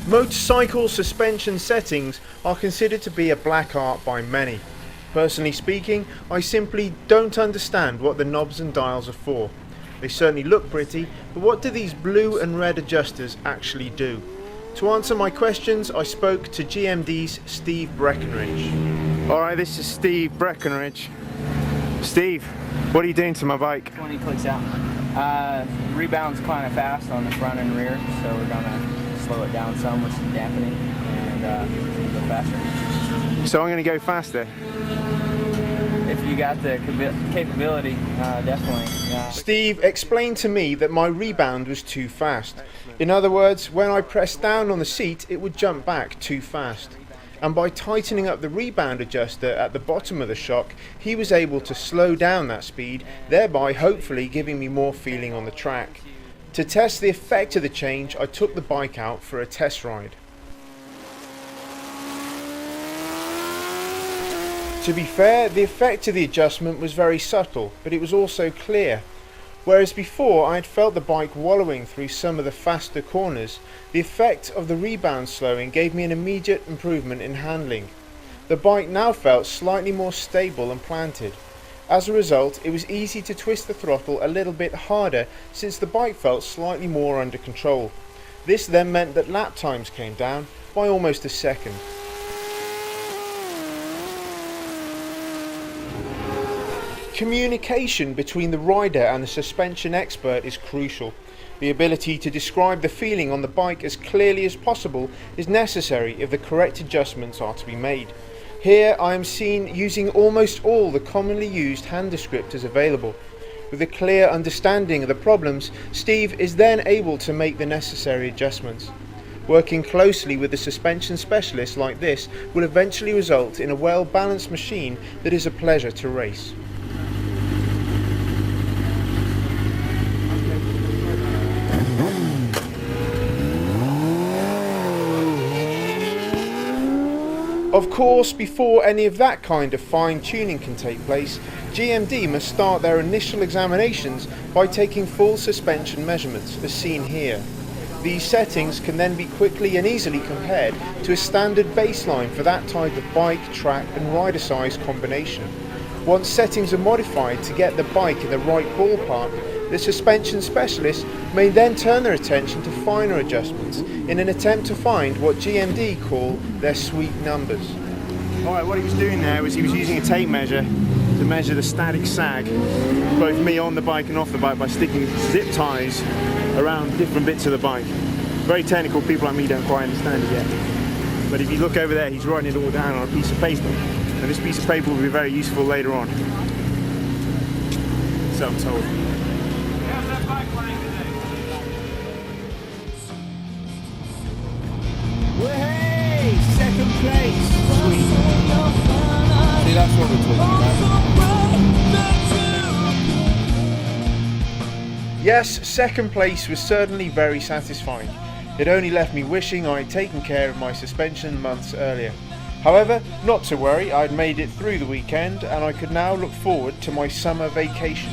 Motorcycle suspension settings are considered to be a black art by many. Personally speaking, I simply don't understand what the knobs and dials are for. They certainly look pretty, but what do these blue and red adjusters actually do? To answer my questions, I spoke to GMD's Steve Breckenridge. Alright, this is Steve Breckenridge. Steve, what are you doing to my bike? 20 clicks out. Rebounds kind of fast on the front and rear, so we're going to slow it down some with some dampening and go faster. So I'm going to go faster? If you got the capability, definitely. Steve explained to me that my rebound was too fast. In other words, when I pressed down on the seat, it would jump back too fast. And by tightening up the rebound adjuster at the bottom of the shock, he was able to slow down that speed, thereby hopefully giving me more feeling on the track. To test the effect of the change, I took the bike out for a test ride. To be fair, the effect of the adjustment was very subtle, but it was also clear. Whereas before I had felt the bike wallowing through some of the faster corners, the effect of the rebound slowing gave me an immediate improvement in handling. The bike now felt slightly more stable and planted. As a result, it was easy to twist the throttle a little bit harder since the bike felt slightly more under control. This then meant that lap times came down by almost a second. Communication between the rider and the suspension expert is crucial. The ability to describe the feeling on the bike as clearly as possible is necessary if the correct adjustments are to be made. Here I am seen using almost all the commonly used hand descriptors available. With a clear understanding of the problems, Steve is then able to make the necessary adjustments. Working closely with a suspension specialist like this will eventually result in a well-balanced machine that is a pleasure to race. Of course, before any of that kind of fine-tuning can take place, GMD must start their initial examinations by taking full suspension measurements, as seen here. These settings can then be quickly and easily compared to a standard baseline for that type of bike, track and rider size combination. Once settings are modified to get the bike in the right ballpark, the suspension specialist may then turn their attention to finer adjustments in an attempt to find what GMD call their sweet numbers. Alright, what he was doing there was he was using a tape measure to measure the static sag, both me on the bike and off the bike, by sticking zip ties around different bits of the bike. Very technical, people like me don't quite understand it yet. But if you look over there, he's writing it all down on a piece of paper. And this piece of paper will be very useful later on. So I'm told. Hey, second place. Sweet. See, that's what we're talking about. Yes, second place was certainly very satisfying. It only left me wishing I had taken care of my suspension months earlier. However, not to worry, I'd made it through the weekend and I could now look forward to my summer vacation.